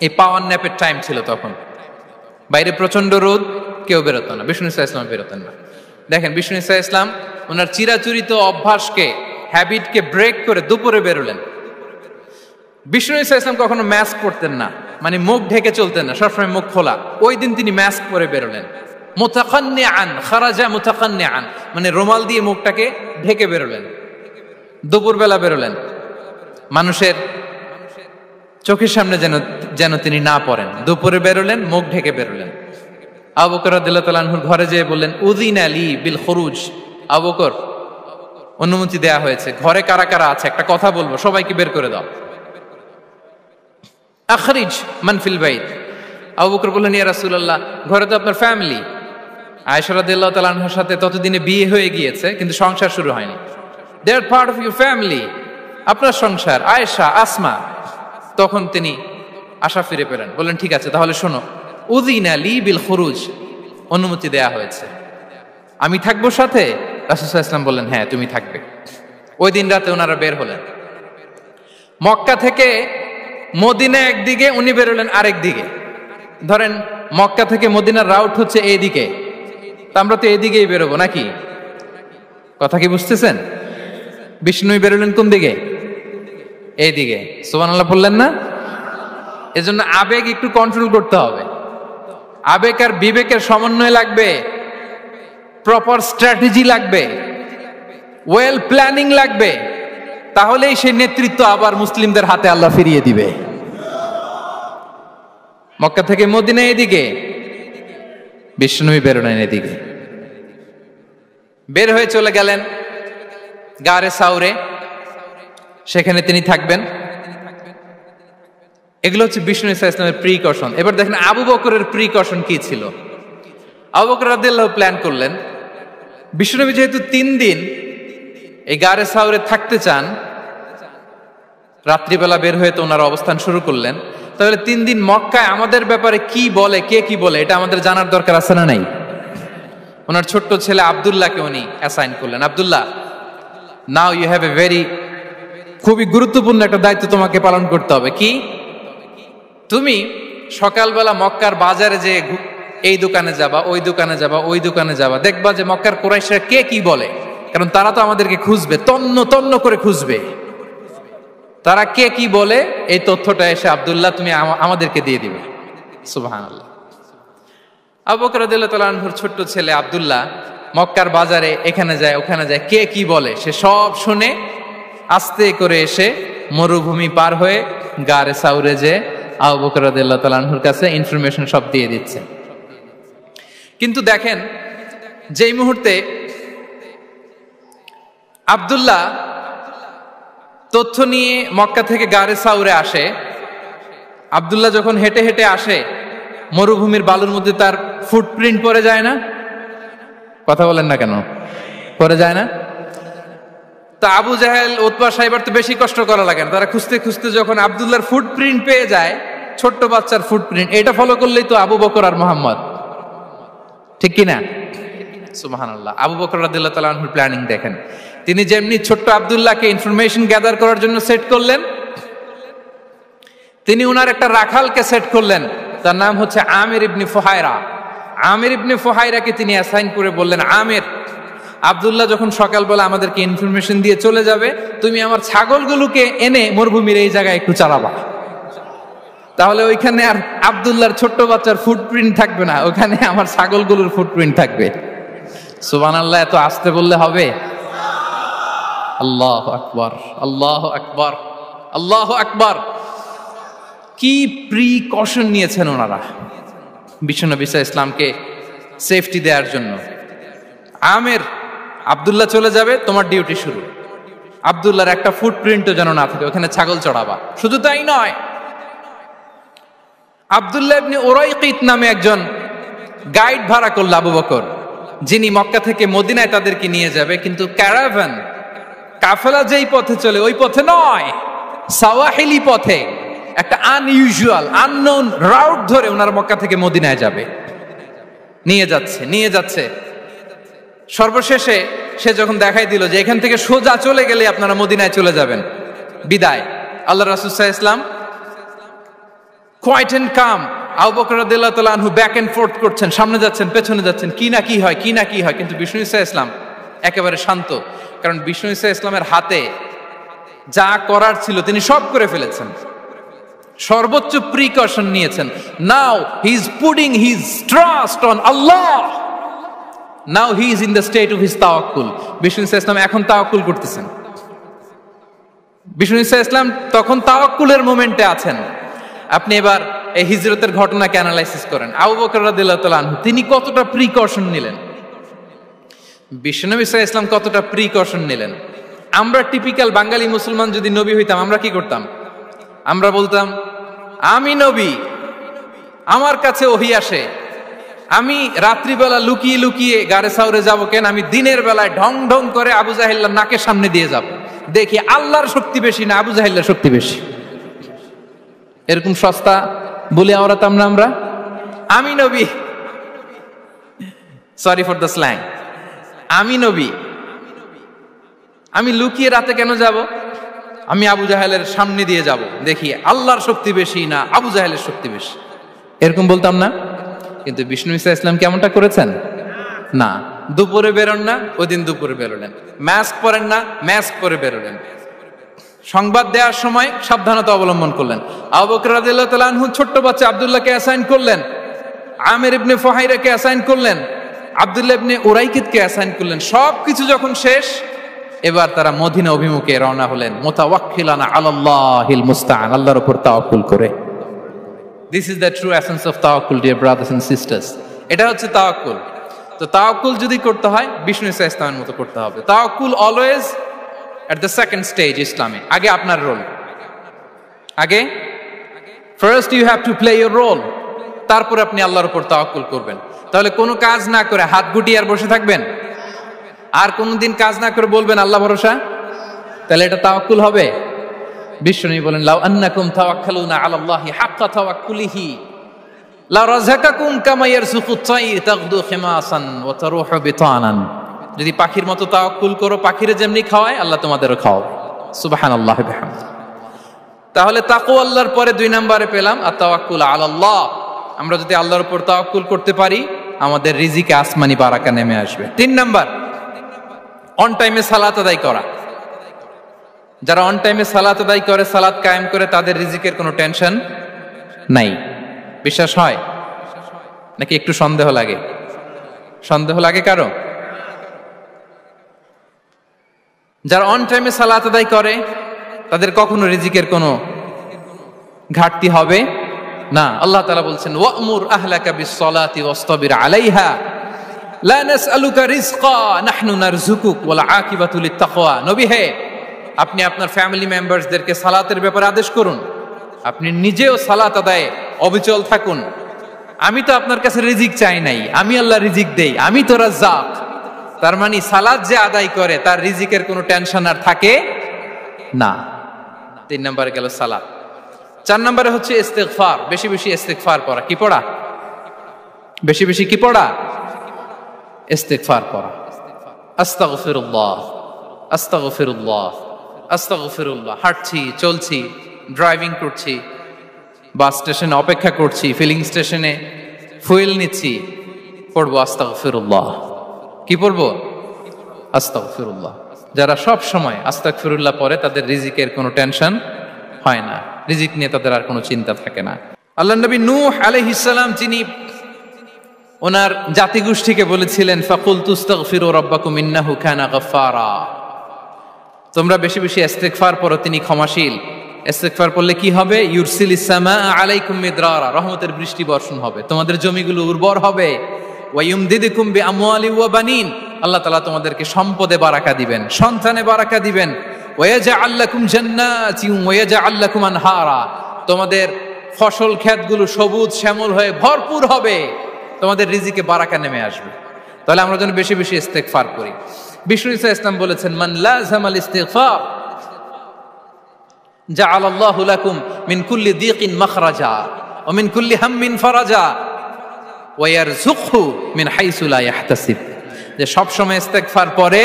এই পাওয়ার ন্যাপের টাইম ছিল তখন। বাইরে প্রচন্ড রোদ, কেউ বেরোতো না, বিষ্ণু ঈসা ইসলাম বেরোতেন না। দেখেন বিষ্ণু ঈসা ইসলাম ওনার চিরাচরিত অভ্যাসকে, হ্যাবিটকে ব্রেক করে দুপুরে বেরোলেন। বিষ্ণু ঈসা ইসলাম কখনো মাস্ক পরতেন না, মানে মুখ ঢেকে চলতেন না, সবসময় মুখ খোলা। ওই দিন তিনি মাস্ক পরে বেরোলেন। মুতাকান্নিআন, খারাজা মুতাকান্নিআন, মানে রুমাল দিয়ে মুখটাকে ঢেকে বেরোলেন, দুপুরবেলা বেরোলেন, মানুষের চোখের সামনে যেন তিনি না পড়েন। দুপুরে বেরোলেন, মুখ ঢেকে বেরোলেন। আবু বকর রাদিয়াল্লাহু তাআলা আনহুর ঘরে যেয়ে বললেন, উযিনা লি বিল খুরুজ। আবু বকর, অনুমতি দেয়া হয়েছে, ঘরে কারা কারা আছে একটা কথা বলবো, সবাইকে বের করে দাও। আখরিজ মান ফিল বাইত। আবু বকর বললেন, ইয়া রাসূলুল্লাহ, ঘরে তো আপনার ফ্যামিলি। আয়েশা রাদিয়াল্লাহু তাআলা আনহার সাথে ততদিনে বিয়ে হয়ে গিয়েছে, কিন্তু সংসার শুরু হয়নি। দে আর পার্ট অফ ইউর ফ্যামিলি, আপনার সংসার, আয়েশা, আসমা। তখন তিনি আশা ফিরে পেলেন, বললেন ঠিক আছে, তাহলে শোনো, উযিনা লি বিল খুরুজ, অনুমতি দেয়া হয়েছে, আমি থাকবো সাথে? রাসূল সাল্লাল্লাহু আলাইহি ওয়াসাল্লাম বললেন, হ্যাঁ তুমি থাকবে। ওই দিন রাতে ওনারা বের হলেন। মক্কা থেকে মদিনা একদিকে, উনি বেরোলেন আরেক দিকে। ধরেন মক্কা থেকে মদিনার রাউট হচ্ছে এইদিকে, তা আমরা তো এইদিকেই বেরোবো নাকি? কথা কি বুঝতেছেন? বিষ্ণু বেরোলেন কোন দিকে? এইদিকে। সুবহানাল্লাহ বললেন না? এজন্য আবেগ একটু কন্ট্রোল করতে হবে। আবেগ আর বিবেকের সমন্বয় লাগবে, প্রপার স্ট্র্যাটেজি লাগবে, ওয়েল প্ল্যানিং লাগবে, তাহলেই সেই নেতৃত্ব আবার মুসলিমদের হাতে আল্লাহ ফিরিয়ে দিবে। মক্কা থেকে মদিনা এদিকে, বিষ্ণু বেরোলেন এদিকে। বের হয়ে চলে গেলেন গারে সাউরে, সেখানে তিনি থাকবেন। এগুলো হচ্ছে বিষ্ণু ঈসা ইসলামের প্রিকশন। এবার দেখেন আবু বকরের প্রিকশন কি ছিল। আবু বকর রাদিয়াল্লাহু প্ল্যান করলেন, বিষ্ণুনবী যেহেতু 3 দিন এই গারে সাউরে থাকতে চান, রাত্রিবেলা বের হয়ে তো ওনার অবস্থান শুরু করলেন, তাহলে 3 দিন মক্কায় আমাদের ব্যাপারে কি বলে, কে কি বলে, এটা আমাদের জানার দরকার আছে না নাই? ওনার ছোট্ট ছেলে আব্দুল্লাহকে উনি অ্যাসাইন করলেন। Abdullah, now you have a very, খুবই গুরুত্বপূর্ণ একটা দায়িত্ব তোমাকে পালন করতে হবে। কি? তুমি সকালবেলা মক্কার বাজারে যে এই দোকানে যাবা, ওই দোকানে যাবা, ওই দোকানে যাবা, দেখবা যে মক্কার কুরাইশরা কে কি বলে, কারণ তারা তো আমাদেরকে খুঁজবে, তন্ন তন্ন করে খুঁজবে। তারা কে কি বলে এই তথ্যটা এসে আব্দুল্লাহ তুমি আমাদেরকে দিয়ে দিবে। সুবহানাল্লাহ। আবু বকর রাদিয়াল্লাহু তাআলা আনহুর ছোট্ট ছেলে আব্দুল্লাহ মক্কার বাজারে এখানে যায় ওখানে যায়, কে কি বলে সে সব শুনে আস্তে করে এসে মরুভূমি পার হয়ে গারে সাউরে যে আবু বকর রাদিয়াল্লাহু তাআলা আনহুর কাছে ইনফরমেশন সব দিয়ে দিচ্ছে। কিন্তু দেখেন যেই মুহূর্তে আব্দুল্লাহ তথ্য নিয়ে মক্কা থেকে গারে সাউরে আসে। আব্দুল্লাহ যখন হেঁটে হেঁটে আসে, মরুভূমির বালুর মধ্যে তার ফুটপ্রিন্ট পড়ে যায় না? কথা বলেন না কেন? পড়ে যায় না? তা আবু জাহেল, উতবা সাইবার তো বেশি কষ্ট করা লাগে না। তারা খুঁজতে খুঁজতে যখন আব্দুল্লাহর ফুটপ্রিন্ট পেয়ে যায়, ছোট্ট বাচ্চার ফুটপ্রিন্ট, এটা ফলো করলেই তো আবু বকর আর মুহাম্মদ, ঠিক কিনা? সুবহানাল্লাহ। আবু বকর রাদিয়াল্লাহু তাআলা আনহুর প্ল্যানিং দেখেন। তিনি যেমনি ছোট্ট আব্দুল্লাহকে ইনফরমেশন গ্যাদার করার জন্য সেট করলেন, তিনি উনার একটা রাখালকে সেট করলেন, তার নাম হচ্ছে আমির ইবনে ফুহায়রা। আমির ইবনে ফুহায়রাকে তিনি অ্যাসাইন করে বললেন, আমির, আব্দুল্লাহ যখন সকালবেলা আমাদেরকে ইনফরমেশন দিয়ে চলে যাবে, তুমি আমার ছাগলগুলোকে এনে মরুভূমির এই জায়গায় একটু চালাবা। তাহলে ওইখানে আর আব্দুল্লাহর ছোট্ট বাচ্চার ফুটপ্রিন্ট থাকবে না, ওখানে আমার ছাগলগুলোর ফুটপ্রিন্ট থাকবে। সুবহানাল্লাহ। এত আস্তে বললে হবে? আল্লাহু আকবার, আল্লাহু আকবার, আল্লাহু আকবার। কি প্রিকশন নিয়েছেন ওনারা বিশ্বনবী সাল্লাল্লাহু আলাইহি ইসলামকে সেফটি দেওয়ার জন্য। আমের, আব্দুল্লাহ চলে যাবে, তোমার ডিউটি শুরু। আব্দুল্লাহর একটা ফুটপ্রিন্টও যেন না থাকে, ওখানে ছাগল চড়াবা। শুধু তাই নয়, আব্দুল্লাহ ইবনে উরাইকিত নামে একজন গাইড ভাড়া করল আবু বকর, যিনি মক্কা থেকে মদিনায় তাদেরকে নিয়ে যাবে। কিন্তু ক্যারাভান, কাফেলা যেই পথে চলে ওই পথে নয়, সাওয়াহিলি পথে, একটা আনইউজুয়াল আননোন রাউট ধরে ওনারা মক্কা থেকে মদিনায় যাবে। নিয়ে যাচ্ছে। সর্বশেষে সে যখন দেখাই দিল যে এখান থেকে সোজা চলে গেলে আপনারা মদিনায় চলে যাবেন, বিদায়। আল্লাহ রাসূল সাল্লাল্লাহু আলাইহি ওয়াসাল্লাম কোয়াইট এন্ড কাম, আবু বকর রাদিয়াল্লাহু তাআলা আনহু ব্যাক এন্ড ফোর্থ করছেন, সামনে যাচ্ছেন, পেছনে যাচ্ছেন, কি না কি হয়। কিন্তু বিষ্ণু সাল্লাল্লাহু আলাইহি ওয়াসাল্লাম একেবারে শান্ত, কারণ বিষ্ণু সাল্লাল্লাহু আলাইহি ওয়াসাল্লামের হাতে যা করার ছিল তিনি সব করে ফেলেছেন, সর্বোচ্চ প্রিকশন নিয়েছেন। Now he is putting his trust on আল্লাহ, now he is in the state of his তাওয়াক্কুল। বিষ্ণু সাল্লাল্লাহু আলাইহি ওয়াসাল্লাম এখন তাওয়াক্কুল করতেছেন। বিষ্ণু সাল্লাল্লাহু আলাইহি ওয়াসাল্লাম তখন তাওয়াক্কুলের মোমেন্টে আছেন। আপনি এবার এই হিজরতের ঘটনাকে অ্যানালাইসিস করেন। আবু বকর রাদিয়াল্লাহু তাআলা আনহু তিনি কতটা প্রিকশন নিলেন, বিশ্বনবী সাল্লাল্লাহু আলাইহি ওয়াসাল্লাম কতটা প্রিকশন নিলেন। আমরা টিপিক্যাল বাঙালি মুসলমান যদি নবী হইতাম, আমরা কি করতাম? আমরা বলতাম, আমি নবী, আমার কাছে ওহী আসে, আমি রাত্রিবেলা লুকিয়ে লুকিয়ে গারে সাউরে যাব কেন? আমি দিনের বেলায় ঢং ঢং করে আবু জাহেলের নাকের সামনে দিয়ে যাব, দেখি আল্লাহর শক্তি বেশি না আবু জাহেলের শক্তি বেশি। এরকম সস্তা বলে আওড়াতাম না আমরা? আমি নবী, সরি ফর দ্য স্ল্যাং, আমি নবী, আমি লুকিয়ে রাতে কেন যাব? আমি আবু জাহেলের সামনে দিয়ে যাব, দেখি আল্লাহর শক্তি বেশি না আবু জাহেলের শক্তি বেশি। এরকম বলতাম না? কিন্তু বিষ্ণু ঈসা ইসলাম কেমনটা করেছেন? না, দুপুরে বেরোন না, ওই দিন দুপুরে বেরোলেন। মাস্ক পরেন না, মাস্ক পরে বেরোলেন। সংবাদ দেওয়ার সময় সাবধানতা অবলম্বন করলেন। আবু বকর রাদিয়াল্লাহু তাআলা আনহু ছোট্ট বাচ্চা আব্দুল্লাহকে অ্যাসাইন করলেন, আমির ইবনে ফুহাইরাকে অ্যাসাইন করলেন, আব্দুল্লাহ ইবনে উরাইকিতকে অ্যাসাইন করলেন। সবকিছু যখন শেষ, এবার তারা মদিনা অভিমুখে রওনা হলেন, মুতাওয়াক্কিলানা আলাল্লাহিল মুস্তাআন, আল্লাহর উপর তাওয়াক্কুল করে। This is the true essence of তাওয়াক্কুল, ডিয়ার ব্রাদার্স এন্ড সিস্টার্স। এটা হচ্ছে তাওয়াক্কুল। তো তাওয়াক্কুল যদি করতে হয় বিষ্ণু ঈসা ইসলামের মতো করতে হবে। তাওয়াক্কুল always at the second stage ইসলামে। আগে আপনার রোল, আগে first you have to play your role, তারপর আপনি আল্লাহর উপর তাওয়াক্কুল করবেন। তাহলে কোনো কাজ না করে হাত গুটিয়ে আর বসে থাকবেন, আর কোনদিন কাজ না করে বলবেন আল্লাহ ভরসা, তাহলে এটা তাওয়াক্কুল হবে? বিশ্বনবী বলেন, লাউ আন্নাকুম তাওয়াক্কালুনা আলাল্লাহি হাক্কা তাওয়াক্কুলিহি লা রাযাকাকুম কামা ইয়ারযুকুত তায়র তাগদু খিমাসান ওয়া তারুহু বিতানান। যদি পাখির মতো তাওয়াক্কুল করো, পাখিরে যেমনি খাওয়ায় আল্লাহ তোমাদেরও খাওয়াবে। সুবহানাল্লাহ বিহামদিহি। তাহলে তাকওয়া আল্লাহর পরে 2 নম্বরে পেলাম আত-তাওয়াক্কুল আলাল্লাহ। আমরা যদি আল্লাহর উপর তাওয়াক্কুল করতে পারি, আমাদের রিজিকে আসমানি বারাকা নেমে আসবে। 3 নাম্বার, অন টাইমে সালাত আদায় করা। যারা অন টাইমে সালাত আদায় করে, সালাত কায়েম করে, তাদের রিজিকের কোনো টেনশন নাই। বিশ্বাস হয় নাকি একটু সন্দেহ লাগে? সন্দেহ লাগে কারো? যারা অন টাইমে সালাত আদায় করে, তাদের কখনো রিজিকের কোনো ঘাটতি হবে না। আল্লাহ তাআলা বলছেন, ওয়া'মুর আহলাকা বিস-সালাতি ওয়াসতাবির আলাইহা। লা নাসআলুকা রিজকা নাহনু নারযুকুক ওয়াল আকিবাতু লিত্তাকওয়া। নবী হে, আপনি আপনার ফ্যামিলি মেম্বারসদেরকে সালাতের ব্যাপারে আদেশ করুন, আপনি নিজেও সালাত আদায়ে অবিচল থাকুন। আমি তো আপনার কাছে রিজিক চাই নাই, আমি আল্লাহ রিজিক দেই, আমি তো রাজ্জাক। তার মানে সালাত যে আদায় করে তার রিজিকের কোনো টেনশন আর থাকে না। 3 নম্বরে গেল সালাত। 4 নম্বরে হচ্ছে ইস্তিগফার, বেশি বেশি ইস্তিগফার পড়া। কি পড়া? বেশি বেশি কি পড়া? ইস্তিগফার পড়া। আস্তাগফিরুল্লাহ, আস্তাগফিরুল্লাহ, আস্তাগফিরুল্লাহ। হাঁটছি, চলছি, ড্রাইভিং করছি, বাস স্টেশনে অপেক্ষা করছি, ফিলিং স্টেশনে ফুয়েল নিচ্ছি, পড়বো আস্তাগফিরুল্লাহ। কি পড়বো? আস্তাগফিরুল্লাহ। যারা সব সময় আস্তাগফিরুল্লাহ পড়ে তাদের রিজিকের কোনো টেনশন হয় না, রিজিক নিয়ে তাদের আর কোনো চিন্তা থাকে না। আল্লাহ নবী নূহ আলাইহিস সালাম যিনি ওনার জাতিগোষ্ঠীকে বলেছিলেন ফাকুলতু আস্তাগফিরু রাব্বাকুম ইন্নাহু কানা গাফফারা, তোমরা বেশি বেশি ইস্তিগফার পড়ো, তিনি ক্ষমাশীল। ইস্তিগফার পড়লে কি হবে? ইউরসিলিস সামাআ আলাইকুম মিদরারা, রহমতের বৃষ্টি বর্ষণ হবে, তোমাদের জমিগুলো উর্বর হবে। ওয়া ইউমদিদুকুম বিআমওয়ালি ওয়া বানিন, আল্লাহ তাআলা তোমাদেরকে সম্পদে বারাকা দিবেন, সন্তানে বারাকা দিবেন। ওয়া ইয়াজআল লাকুম জান্নাতিন ওয়া ইয়াজআল লাকুম আনহারা, তোমাদের ফসল ক্ষেতগুলো সবুজ শ্যামল হয়ে ভরপুর হবে, তোমাদের রিজিকে বারাকা নেমে আসবে। তাহলে আমরা যেন বেশি বেশি ইস্তিগফার করি। বিষ্ণু ঈসা ইসলাম বলেছেন মান লাযামাল ইস্তিগফার জাআলাল্লাহু লাকুম মিন কুল্লি দীকিন মাখরাজা ওয়া মিন কুল্লি হাম্মিন ফারাজা ওয়া ইয়ারযুকহু মিন হাইসু লা ইয়াহতাসিব। যে সব সময় ইস্তিগফার পরে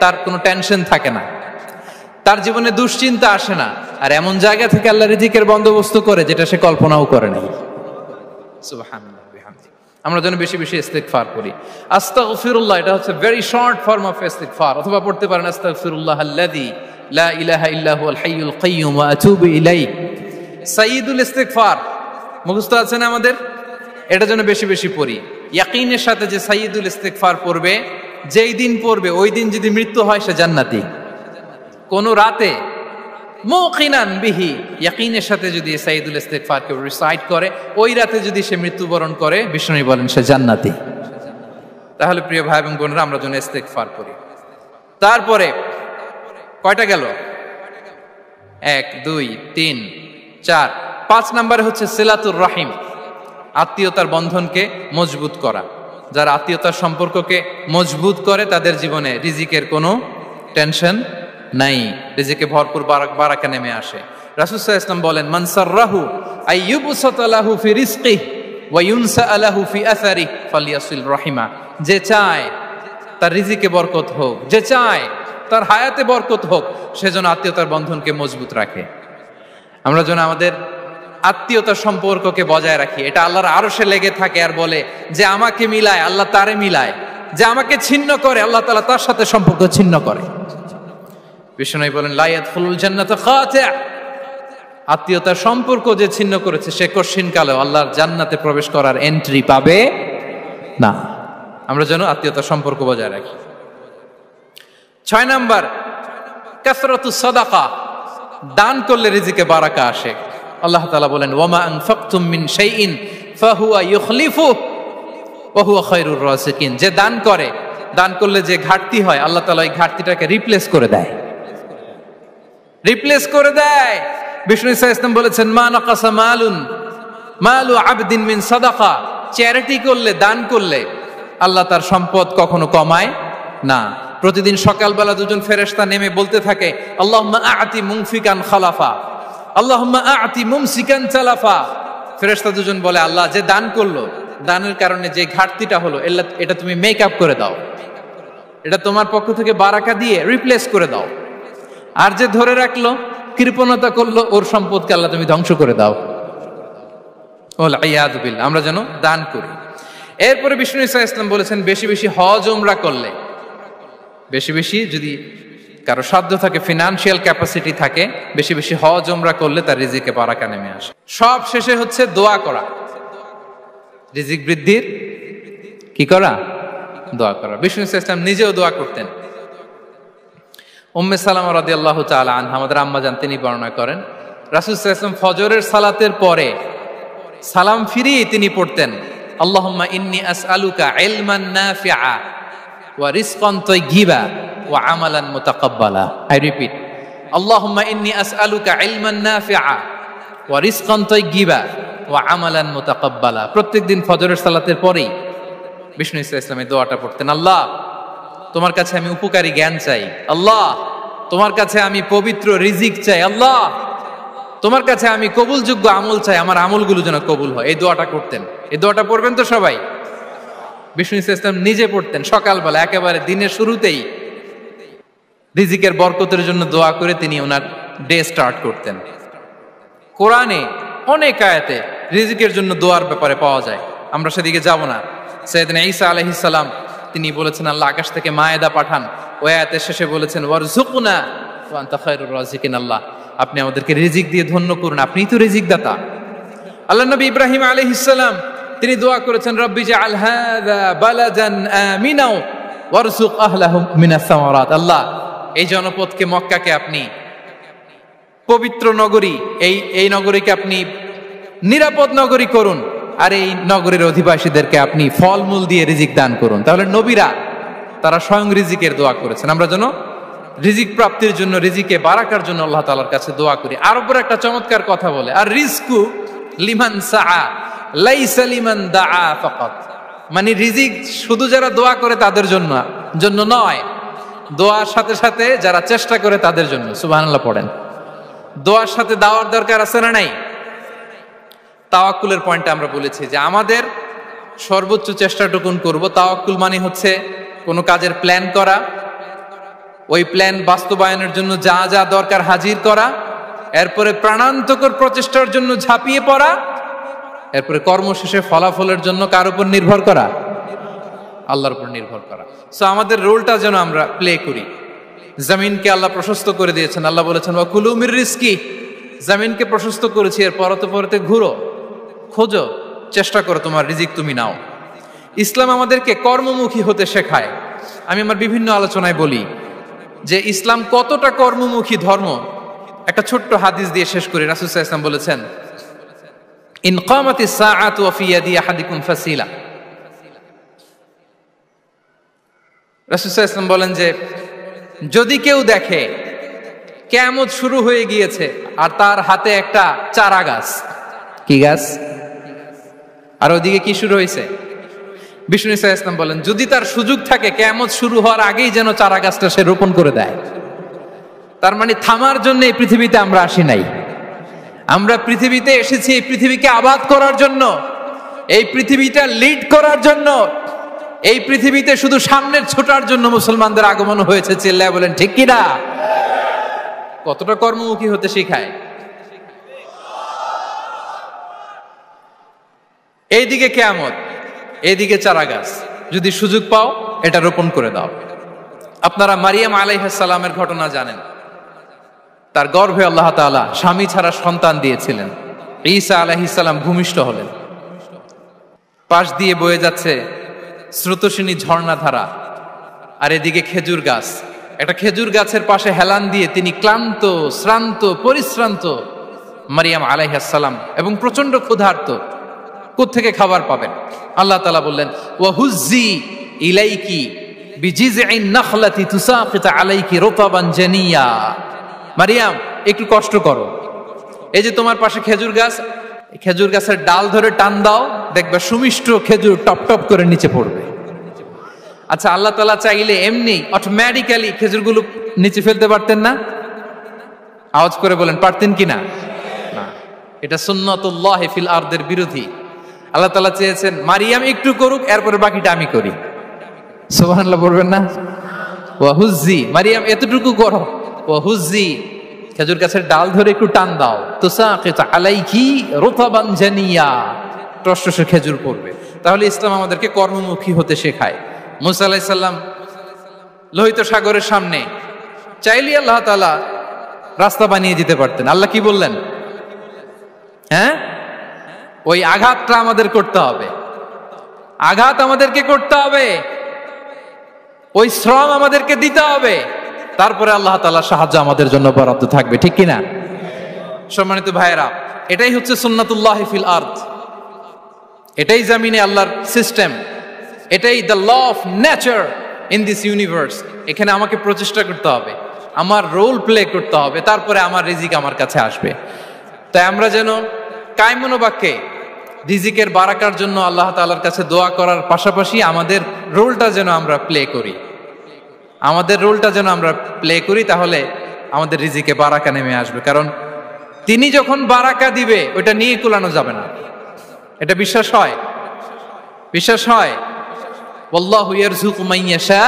তার কোনো টেনশন থাকে না, তার জীবনে দুশ্চিন্তা আসে না, আর এমন জায়গা থেকে আল্লাহ রিজিকের বন্দোবস্ত করে যেটা সে কল্পনাও করে নাই। সুবহানাল্লাহ বিহামদি। আমরা যেন বেশি বেশি ইস্তিগফার করি। আস্তাগফিরুল্লাহ এটা হচ্ছে ভেরি শর্ট ফর্ম অফ ইস্তিগফার। অথবা পড়তে পারেন আস্তাগফিরুল্লাহ আল্লাযী লা ইলাহা ইল্লা হুয়াল হাইয়ুল কাইয়্যুম ওয়া আতুবু ইলাইহি। সাইয়্যিদুল ইস্তিগফার মুখস্থ আছে না আমাদের? এটা যেন বেশি বেশি পড়ি। ইয়াকিনের সাথে যে সাইয়্যিদুল ইস্তিগফার পড়বে, যেই দিন পড়বে ওই দিন যদি মৃত্যু হয় সে জান্নাতি। কোন রাতে মুকিনান বিহি, ইয়াকিনের সাথে যদি সাইয়্যিদুল ইস্তিগফার কে রিসাইট করে, ওই রাতে যদি সে মৃত্যুবরণ করে, বিষ্ণু বলেন সে জান্নাতি। তাহলে প্রিয় ভাই এবং বোনেরা, আমরা যেন ইস্তিগফার করি। তারপরে কয়টা গেল? 1 2 3 4 5 নম্বরে হচ্ছে সিলাতুর রহিম, আত্মীয়তার বন্ধনকে মজবুত করা। যারা আত্মীয়তার সম্পর্ককে মজবুত করে তাদের জীবনে রিজিকের কোনো টেনশন নাই, রিজিকে ভরপুর বারাকা নেমে আসে। রাসূল সাল্লাল্লাহু আলাইহি ওয়াসাল্লাম বলেন মান সাররাহু আইয়ুবসাতা লাহু ফি রিজকিহি ওয়া ইউনসা লাহু ফি আসারিহি ফালইয়াসিল রাহিমা। যে চায় তার রিজিকে বরকত হোক, যে চায় তার হায়াতে বরকত হোক, সেজন্য আত্মীয়তার বন্ধনকে মজবুত রাখে। আমরা যেন আমাদের আত্মীয়তার সম্পর্ককে বজায় রাখি। এটা আল্লাহর আরশে লেগে থাকে আর বলে যে আমাকে মিলায় আল্লাহ তারে মিলায়, যে আমাকে ছিন্ন করে আল্লাহ তাআলা তার সাথে সম্পর্ক ছিন্ন করে। বিষ্ণু বলেন লা ইয়াদখুলুল জান্নাতা খাতি', আত্মীয়তার সম্পর্ক যে ছিন্ন করেছে সে কঠিন কালেও আল্লাহর জান্নাতে প্রবেশ করার এন্ট্রি পাবে না। আমরা যেন আত্মীয়তার সম্পর্ক বজায় রাখি। 6 নাম্বার কাসরাতুস সাদাকা, দান করলে রিজিকে বারাকা আসে। আল্লাহ তাআলা বলেন ওয়ামা আনফাকতুম মিন শাইইন ফাহুয়া ইউখলিফুহু ওয়া হুয়া খায়রুর রাযিকিন। যে দান করে, দান করলে যে ঘাটতি হয় আল্লাহ তাআলা এই ঘাটতিটাকে রিপ্লেস করে দেয়, রিপ্লেস করে দেয়। বিষ্ণু ঈসা ইসলাম বলেছেন মা নাকাসা মালু আবদিন মিন সাদাকা, চ্যারিটি করলে, দান করলে আল্লাহ তার সম্পদ কখনো কমায় না। প্রতিদিন সকালবেলা দুজন ফেরেশতা নেমে বলতে থাকে আল্লাহুম্মা আ'তি মুনফিকান খালাফা, আল্লাহুম্মা আ'তি মুমসিকান চালাফা। ফেরেশতা দুজন বলে আল্লাহ যে দান করলো, দানের কারণে যে ঘাটতিটা হলো এটা তুমি মেক আপ করে দাও, এটা তোমার পক্ষ থেকে বারাকা দিয়ে রিপ্লেস করে দাও। আর যে ধরে রাখলো, কৃপণতা করলো, ওর সম্পদকে আল্লাহ তুমি ধ্বংস করে দাও। ওয়াল ইয়াদু বিল্লাহ। আমরা যেন দান করি। এরপরে বিষ্ণু ঈসা ইসলাম বলেছেন বেশি বেশি হজ উমরা করলে, বেশি বেশি যদি কারো সাধ্য থাকে, ফিনান্সিয়াল ক্যাপাসিটি থাকে, বেশি বেশি হজ উমরা করলে তার রিজিকে বারাকা নেমে আসে। সব শেষে হচ্ছে দোয়া করা, রিজিক বৃদ্ধির কি করা? দোয়া করা। বিষ্ণু ঈসা ইসলাম নিজেও দোয়া করতেন। উম্মে সালামা রাদিয়াল্লাহু তাআলা আনহা, আমাদের আম্মা জান, তিনি বর্ণনা করেন রাসূল সাল্লাল্লাহু আলাইহি ওয়াসাল্লাম ফজরের সালাতের পরে সালাম ফিরিয়ে তিনি পড়তেন আল্লাহুম্মা ইন্নী আসআলুকা ইলমান নাফিআ ওয়া রিজকান তাইয়্যিবা ওয়া আমালান মুতাকাব্বালা। আই রিপিট, আল্লাহুম্মা ইন্নী আসআলুকা ইলমান নাফিআ ওয়া রিজকান তাইয়্যিবা ওয়া আমালান মুতাকাব্বালা। প্রত্যেকদিন ফজরের সালাতের পরেই বিষ্ণু ইসলাম এই দোয়াটা পড়তেন। আল্লাহ, তোমার কাছে আমি উপকারী জ্ঞান চাই। আল্লাহ, তোমার কাছে আমি পবিত্র রিজিক চাই। আল্লাহ, তোমার কাছে আমি কবুলযোগ্য আমল চাই, আমার আমলগুলো যেন কবুল হয়। এই দোয়াটা করতেন। এই দোয়াটা পড়বেন তো সবাই? বিষ্ণু ইসলাম নিজে পড়তেন সকালবেলা, একেবারে দিনের শুরুতেই রিজিকের বরকতের জন্য দোয়া করে তিনি ওনার ডে স্টার্ট করতেন। কোরআনে অনেক আয়াতে রিজিকের জন্য দোয়ার ব্যাপারে পাওয়া যায়, আমরা সেদিকে যাব না। সাইয়েদনা ঈসা আলাইহিস সালাম তিনি বলেছেন আল্লাহ আকাশ থেকে মায়েদা পাঠান। ওই আয়াতের শেষে বলেছেন ওয়ারযুকনা ওয়া আনতা খায়রুর রাযিকিন, আল্লাহ আপনি আমাদেরকে রিজিক দিয়ে ধন্য করুন, আপনিই তো রিজিক দাতা। আল্লাহ নবী ইব্রাহিম আলাইহিস সালাম তিনি দোয়া করেছেন রব্বি জাআল হাযা বালাদান আমিনা ওয়ারযুক আহলাহু মিনাস সামারাত, আল্লাহ এই জনপদকে মক্কাকে আপনি পবিত্র নগরী, এই নগরীকে আপনি নিরাপদ নগরী করুন, আর এই নগরের অধিবাসীদেরকে আপনি ফলমূল দিয়ে রিজিক দান করুন। তাহলে নবীরা তারা স্বয়ং রিজিকের দোয়া করেছেন। আমরা যেন রিজিক প্রাপ্তির জন্য, রিজিকে বারাকার জন্য আল্লাহ তাআলার কাছে দোয়া করি। আরবের একটা চমৎকার কথা বলে, আর রিজকু লিমান সাআ লাইসা লিমান দাআ ফাকাত, মানে রিজিক শুধু যারা দোয়া করে তাদের জন্য নয়, দোয়ার সাথে সাথে যারা চেষ্টা করে তাদের জন্য। সুবহানাল্লাহ পড়েন। দোয়ার সাথে দাওয়ার দরকার আছে না নাই? তাওয়াক্কুলের পয়েন্টে আমরা বলেছি যে আমাদের সর্বোচ্চ চেষ্টাটুকুন করব। তাওয়াক্কুল মানে হচ্ছে কোনো কাজের প্ল্যান করা, ওই প্ল্যান বাস্তবায়নের জন্য যা যা দরকার হাজির করা, এরপরে প্রাণান্তকর প্রচেষ্টার জন্য ঝাঁপিয়ে পড়া, এরপরে কর্মশেষে ফলাফলের জন্য কার উপর নির্ভর করা? আল্লাহর উপর নির্ভর করা। সো আমাদের রোলটা যেন আমরা প্লে করি। জমিনকে আল্লাহ প্রশস্ত করে দিয়েছেন, আল্লাহ বলেছেন ওয়া কুলু মির রিজকি, জমিনকে প্রশস্ত করেছি, এর পরতে পরতে ঘুরো, খোঁজো, চেষ্টা করো, তোমার রিজিক তুমি নাও। ইসলাম আমাদেরকে কর্মমুখী হতে শেখায়। আমি আমার বিভিন্ন আলোচনায় বলি যে ইসলাম কতটা কর্মমুখী ধর্ম। একটা ছোট্ট হাদিস দিয়ে শেষ করি। রাসূল সাল্লাল্লাহু আলাইহি ওয়াসাল্লাম বলেছেন ইন কামাতিস সাআতু ওয়া ফি ইয়াদি আহাদিকুম ফাসিলা। রাসূল সাল্লাল্লাহু আলাইহি ওয়াসাল্লাম বলেন যে যদি কেউ দেখে কিয়ামত শুরু হয়ে গিয়েছে আর তার হাতে একটা চারা গাছ, কি গাছ? আর ওদিকে কি শুরু হয়েছে? বিষ্ণু সাল্লাল্লাহু আলাইহি ওয়াসাল্লাম বলেন যদি তার সুযোগ থাকে কিয়ামত শুরু হওয়ার আগেই যেন চারা গাছটা সে রোপণ করে দেয়। তার মানে থামার জন্য এই পৃথিবীতে আমরা আসি নাই। আমরা পৃথিবীতে এসেছি এই পৃথিবীকে আবাদ করার জন্য, এই পৃথিবীটা লিড করার জন্য। এই পৃথিবীতে শুধু সামনের ছোটার জন্য মুসলমানদের আগমন হয়েছে। চিল্লায় বলেন ঠিক কিনা? কতটা কর্মমুখী হতে শেখায়। এইদিকে কিয়ামত, এইদিকে চারা গাছ, যদি সুযোগ পাও এটা রোপণ করে দাও। আপনারা মারিয়াম আলাইহিস সালামের ঘটনা জানেন। তার গর্ভে আল্লাহ তাআলা স্বামী ছাড়া সন্তান দিয়েছিলেন। ঈসা আলাইহিস সালাম ভূমিষ্ঠ হলেন। পাশ দিয়ে বয়ে যাচ্ছে স্রোতস্বিনী ঝর্ণাধারা, আর এদিকে খেজুর গাছ। একটা খেজুর গাছের পাশে হেলান দিয়ে তিনি ক্লান্ত, শ্রান্ত, পরিশ্রান্ত মারিয়াম আলাইহিস সালাম, এবং প্রচন্ড ক্ষুধার্ত। কোত্থেকে খাবার পাবেন? আল্লাহ তাআলা বললেন ওয়াহুজ্জি ইলাইকি বিজিযইন নাখলাতি তুসাকিত আলাইকি রুতাবান জানিয়া। মারিয়াম একটু কষ্ট করো, এই যে তোমার পাশে খেজুর গাছ, খেজুর গাছের ডাল ধরে টান দাও, দেখবে সুমিষ্ট খেজুর টপ টপ করে নিচে পড়বে। আচ্ছা, আল্লাহ তাআলা চাইলে এমনি অটোমেটিক্যালি খেজুরগুলো নিচে ফেলতে পারতেন না? আওয়াজ করে বলেন পারতেন কিনা? না, এটা সুন্নাতুল্লাহ ফিল আরদের বিরোধী। আল্লাহ তাআলা চেয়েছেন মারিয়াম একটু করুক, এরপরে বাকিটা আমি করি। সুবহানাল্লাহ বলবেন না? ওয়াহুজ্জি, মারিয়াম এতটুকু করো, ওয়াহুজ্জি খেজুর গাছের ডাল ধরে একটু টান দাও, তুসাকিত আলাইকি রুতাবান জানিয়া, টসটসে খেজুর পড়বে। তাহলে ইসলাম আমাদেরকে কর্মমুখী হতে শেখায়। মুসা আলাইহিস সালাম লোহিত সাগরের সামনে চাইলে আল্লাহ তাআলা রাস্তা বানিয়ে দিতে পারতেন। আল্লাহ কি বললেন? হ্যাঁ, ওই আঘাতটা আমাদের করতে হবে, আঘাত আমাদেরকে করতে হবে, ওই শ্রম আমাদেরকে দিতে হবে, তারপরে আল্লাহ তাআলার সাহায্য আমাদের জন্য বরাদ্দ থাকবে। ঠিক কিনা? সম্মানিত ভাইয়েরা, এটাই হচ্ছে সুন্নাতুল্লাহ ফিল আরদ। এটাই জামিনে আল্লাহর সিস্টেম, এটাই the law of nature in this universe. এখানে আমাকে প্রচেষ্টা করতে হবে, আমার রোল প্লে করতে হবে, তারপরে আমার রিজিক আমার কাছে আসবে। তাই আমরা যেন কায়মনোবাক্যে রিজিকের বারাকার জন্য আল্লাহ তাআলার কাছে দোয়া করার পাশাপাশি আমাদের রোলটা যেন আমরা প্লে করি, তাহলে আমাদের রিজিকে বারাকা নেমে আসবে। কারণ তিনি যখন বারাকা দিবে ওইটা নিয়ে কুলানো যাবে না, এটা বিশ্বাস হয়। ওয়াল্লাহু ইয়ারযুকু মান ইয়াশা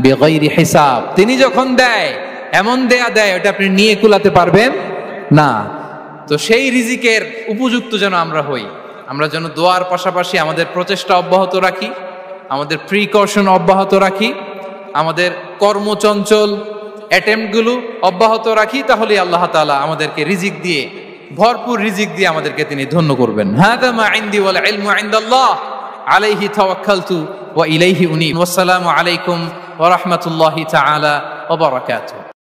বিগাইরি হিসাব। তিনি যখন দেয় এমন দেয় ওটা আপনি নিয়ে কুলাতে পারবেন না। তো সেই রিজিকের উপযুক্ত যেন আমরা হই, আমরা যেন দোয়ার পাশাপাশি আমাদের প্রচেষ্টা অব্যাহত রাখি, আমাদের প্রিকশন অব্যাহত রাখি, আমাদের কর্মচঞ্চল অ্যাটেম্পটগুলো অব্যাহত রাখি, তাহলে আল্লাহ তাআলা আমাদেরকে রিজিক দিয়ে, ভরপুর রিজিক দিয়ে আমাদেরকে তিনি ধন্য করবেন। হাযা মা ইনদি ওয়াল ইলমু ইনদাল্লাহ আলাইহি তাওয়াক্কালতু ওয়া ইলাইহি উনীব। ওয়াসসালামু আলাইকুম ওয়া রাহমাতুল্লাহি তাআলা ওয়া বারাকাতুহু।